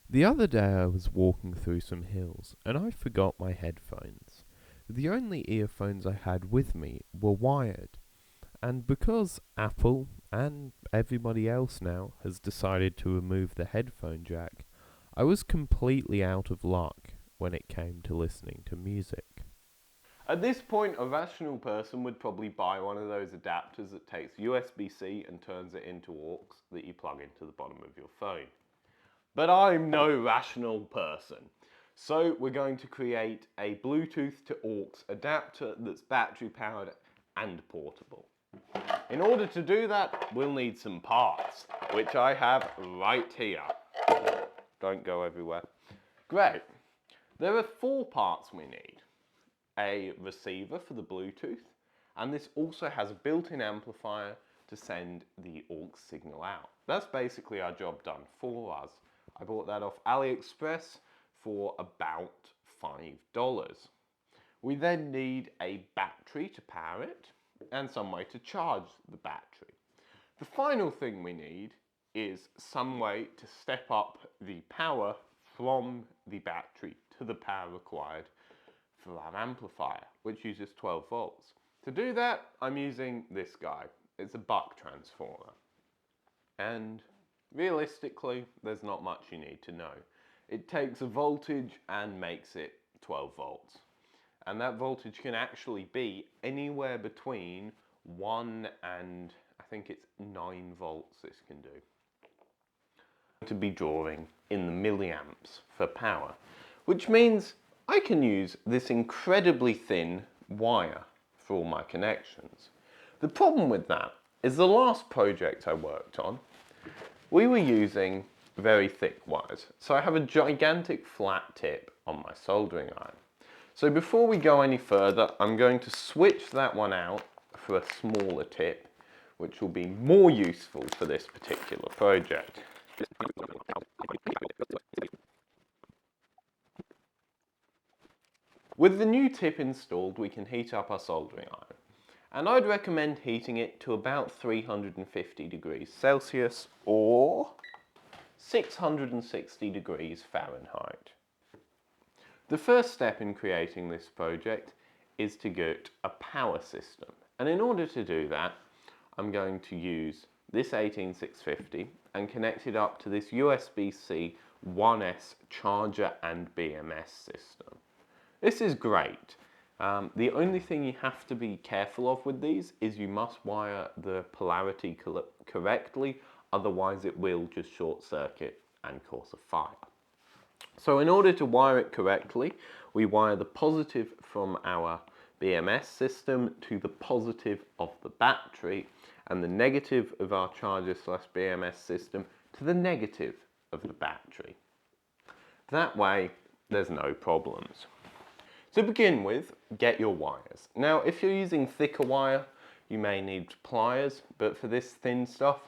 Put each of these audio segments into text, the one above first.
The other day I was walking through some hills and I forgot my headphones. The only earphones I had with me were wired, and because Apple and everybody else now has decided to remove the headphone jack, I was completely out of luck when it came to listening to music. At this point, a rational person would probably buy one of those adapters that takes USB-C and turns it into aux that you plug into the bottom of your phone. But I'm no rational person. So we're going to create a Bluetooth to aux adapter that's battery powered and portable. In order to do that, we'll need some parts, which I have right here. Don't go everywhere. Great. There are 4 parts we need. A receiver for the Bluetooth, and this also has a built-in amplifier to send the aux signal out. That's basically our job done for us. I bought that off AliExpress for about $5. We then need a battery to power it and some way to charge the battery. The final thing we need is some way to step up the power from the battery to the power required for our amplifier, which uses 12 volts. To do that, I'm using this guy. It's a buck transformer. And realistically, there's not much you need to know. It takes a voltage and makes it 12 volts. And that voltage can actually be anywhere between 1 and I think it's 9 volts this can do. To be drawing in the milliamps for power, which means I can use this incredibly thin wire for all my connections. The problem with that is the last project I worked on, we were using very thick wires. So I have a gigantic flat tip on my soldering iron. So before we go any further, I'm going to switch that one out for a smaller tip, which will be more useful for this particular project. With the new tip installed, we can heat up our soldering iron. And I'd recommend heating it to about 350 degrees Celsius or 660 degrees Fahrenheit. The first step in creating this project is to get a power system. And in order to do that, I'm going to use this 18650 and connect it up to this USB-C 1S charger and BMS system. This is great. The only thing you have to be careful of with these is you must wire the polarity correctly, otherwise it will just short circuit and cause a fire. So in order to wire it correctly, we wire the positive from our BMS system to the positive of the battery and the negative of our charger slash BMS system to the negative of the battery. That way, there's no problems. To begin with, get your wires. Now, if you're using thicker wire, you may need pliers, but for this thin stuff,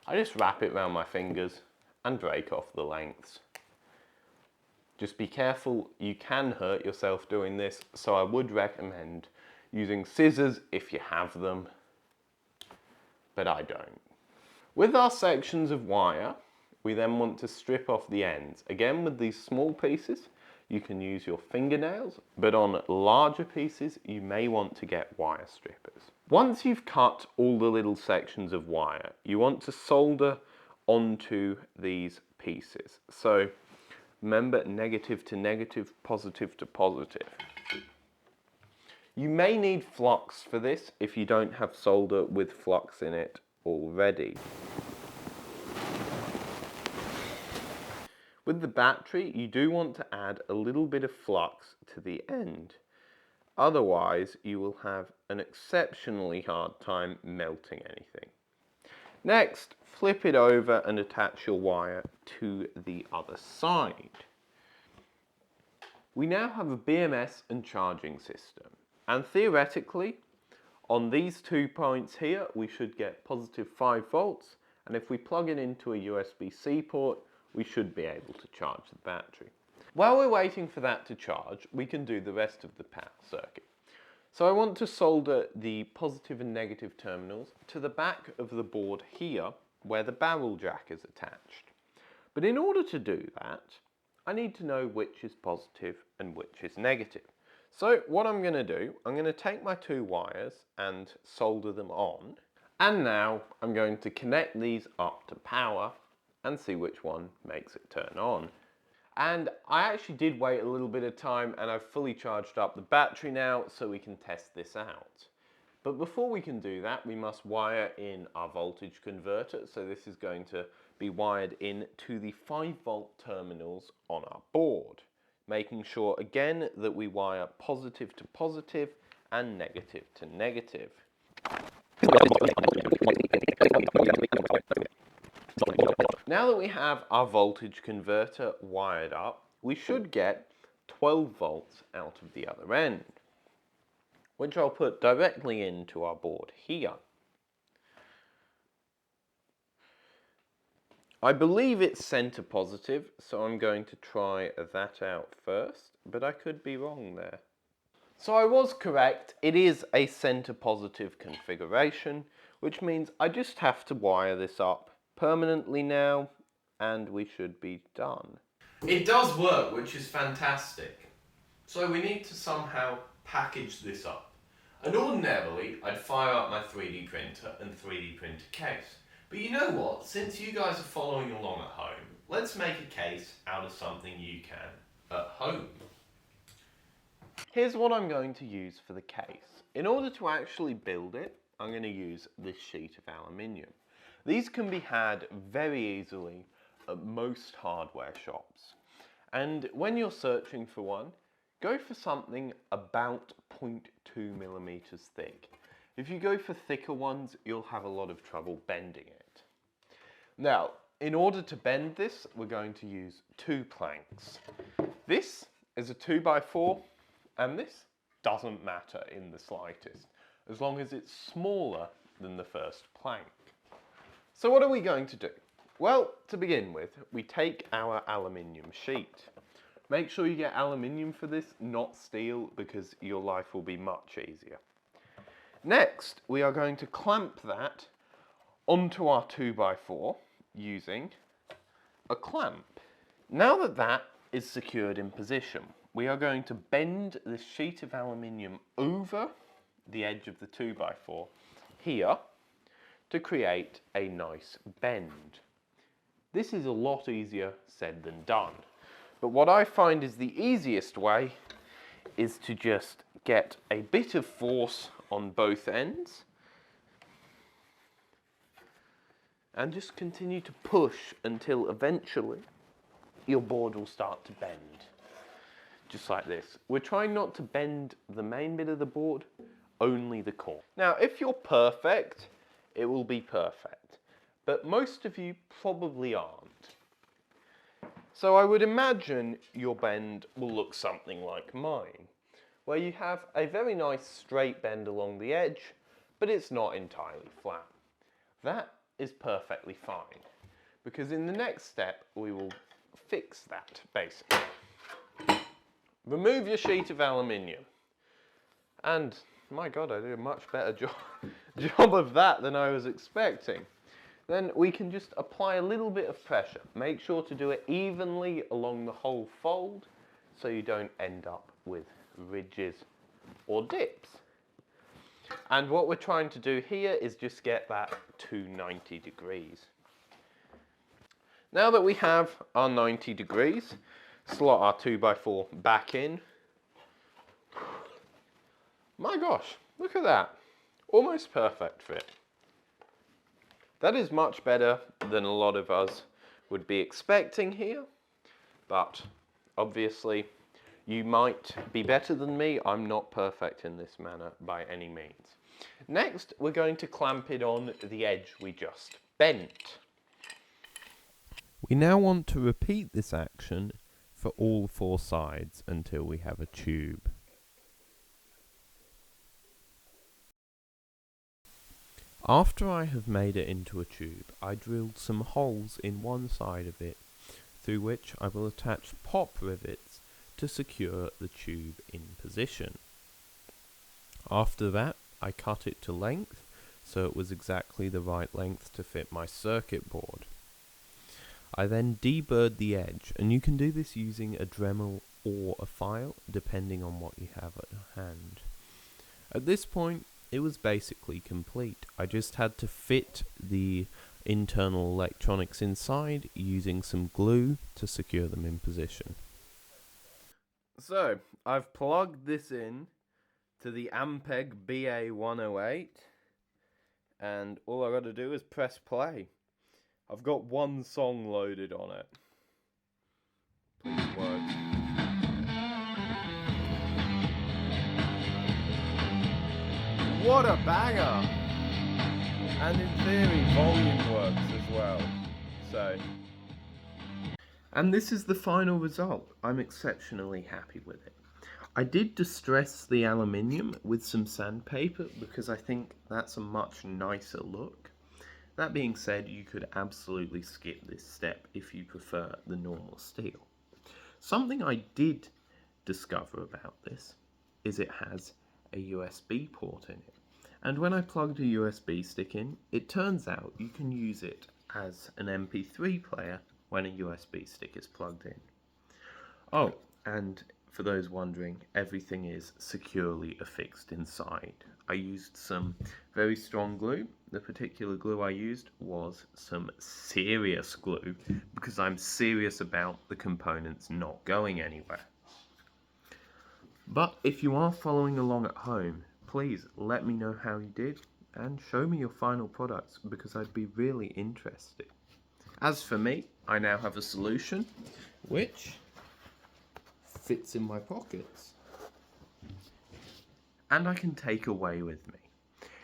I just wrap it around my fingers and break off the lengths. Just be careful, you can hurt yourself doing this, so I would recommend using scissors if you have them, but I don't. With our sections of wire, we then want to strip off the ends. Again, with these small pieces, you can use your fingernails, but on larger pieces, you may want to get wire strippers. Once you've cut all the little sections of wire, you want to solder onto these pieces. So remember, negative to negative, positive to positive. You may need flux for this if you don't have solder with flux in it already. With the battery, you do want to add a little bit of flux to the end. Otherwise, you will have an exceptionally hard time melting anything. Next, flip it over and attach your wire to the other side. We now have a BMS and charging system. And theoretically, on these 2 points here, we should get positive 5 volts. And if we plug it into a USB-C port, we should be able to charge the battery. While we're waiting for that to charge, we can do the rest of the power circuit. So I want to solder the positive and negative terminals to the back of the board here, where the barrel jack is attached. But in order to do that, I need to know which is positive and which is negative. So what I'm going to do, I'm going to take my two wires and solder them on. And now I'm going to connect these up to power and see which one makes it turn on. And I actually did wait a little bit of time, and I've fully charged up the battery now so we can test this out. But before we can do that, we must wire in our voltage converter. So this is going to be wired in to the 5-volt terminals on our board, making sure again that we wire positive to positive and negative to negative. Now that we have our voltage converter wired up, we should get 12 volts out of the other end, which I'll put directly into our board here. I believe it's center positive, so I'm going to try that out first, but I could be wrong there. So I was correct, it is a center positive configuration, which means I just have to wire this up permanently now, and we should be done. It does work, which is fantastic. So we need to somehow package this up. And ordinarily, I'd fire up my 3D printer and 3D printer case. But you know what? Since you guys are following along at home, let's make a case out of something you can at home. Here's what I'm going to use for the case. In order to actually build it, I'm going to use this sheet of aluminium. These can be had very easily at most hardware shops. And when you're searching for one, go for something about 0.2 millimeters thick. If you go for thicker ones, you'll have a lot of trouble bending it. Now, in order to bend this, we're going to use 2 planks. This is a 2x4, and this doesn't matter in the slightest, as long as it's smaller than the first plank. So what are we going to do? Well, to begin with, we take our aluminium sheet. Make sure you get aluminium for this, not steel, because your life will be much easier. Next, we are going to clamp that onto our 2x4 using a clamp. Now that that is secured in position, we are going to bend this sheet of aluminium over the edge of the 2x4 here to create a nice bend. This is a lot easier said than done, but what I find is the easiest way is to just get a bit of force on both ends and just continue to push until eventually your board will start to bend. Just like this. We're trying not to bend the main bit of the board, only the core. Now, if you're perfect, it will be perfect. But most of you probably aren't. So I would imagine your bend will look something like mine, where you have a very nice straight bend along the edge, but it's not entirely flat. That is perfectly fine, because in the next step, we will fix that, basically. Remove your sheet of aluminium. And, my God, I did a much better job of that than I was expecting. Then we can just apply a little bit of pressure. Make sure to do it evenly along the whole fold so you don't end up with ridges or dips. And what we're trying to do here is just get that to 90 degrees. Now that we have our 90 degrees, slot our 2x4 back in. My gosh, look at that. Almost perfect fit. That is much better than a lot of us would be expecting here, but obviously you might be better than me. I'm not perfect in this manner by any means. Next, we're going to clamp it on the edge we just bent. We now want to repeat this action for all 4 sides until we have a tube. After I have made it into a tube, I drilled some holes in one side of it, through which I will attach pop rivets to secure the tube in position. After that, I cut it to length, so it was exactly the right length to fit my circuit board. I then deburred the edge, and you can do this using a Dremel or a file, depending on what you have at hand. At this point, it was basically complete. I just had to fit the internal electronics inside using some glue to secure them in position. So, I've plugged this in to the Ampeg BA108, and all I got to do is press play. I've got one song loaded on it. Please work. What a banger! And in theory, volume works as well. So, and this is the final result. I'm exceptionally happy with it. I did distress the aluminium with some sandpaper because I think that's a much nicer look. That being said, you could absolutely skip this step if you prefer the normal steel. Something I did discover about this is it has a USB port in it. And when I plugged a USB stick in, it turns out you can use it as an MP3 player when a USB stick is plugged in. Oh, and for those wondering, everything is securely affixed inside. I used some very strong glue. The particular glue I used was some serious glue because I'm serious about the components not going anywhere. But if you are following along at home, please let me know how you did and show me your final products because I'd be really interested. As for me, I now have a solution which fits in my pockets and I can take away with me.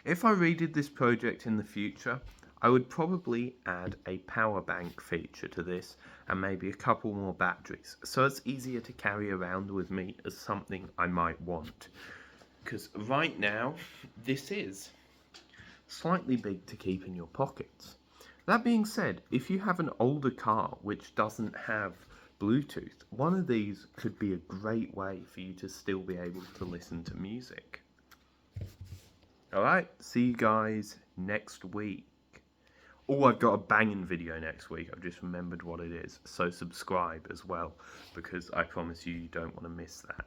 If I redid this project in the future, I would probably add a power bank feature to this and maybe a couple more batteries so it's easier to carry around with me as something I might want. Because right now, this is slightly big to keep in your pockets. That being said, if you have an older car which doesn't have Bluetooth, one of these could be a great way for you to still be able to listen to music. Alright, see you guys next week. Oh, I've got a banging video next week. I've just remembered what it is. So subscribe as well, because I promise you don't want to miss that.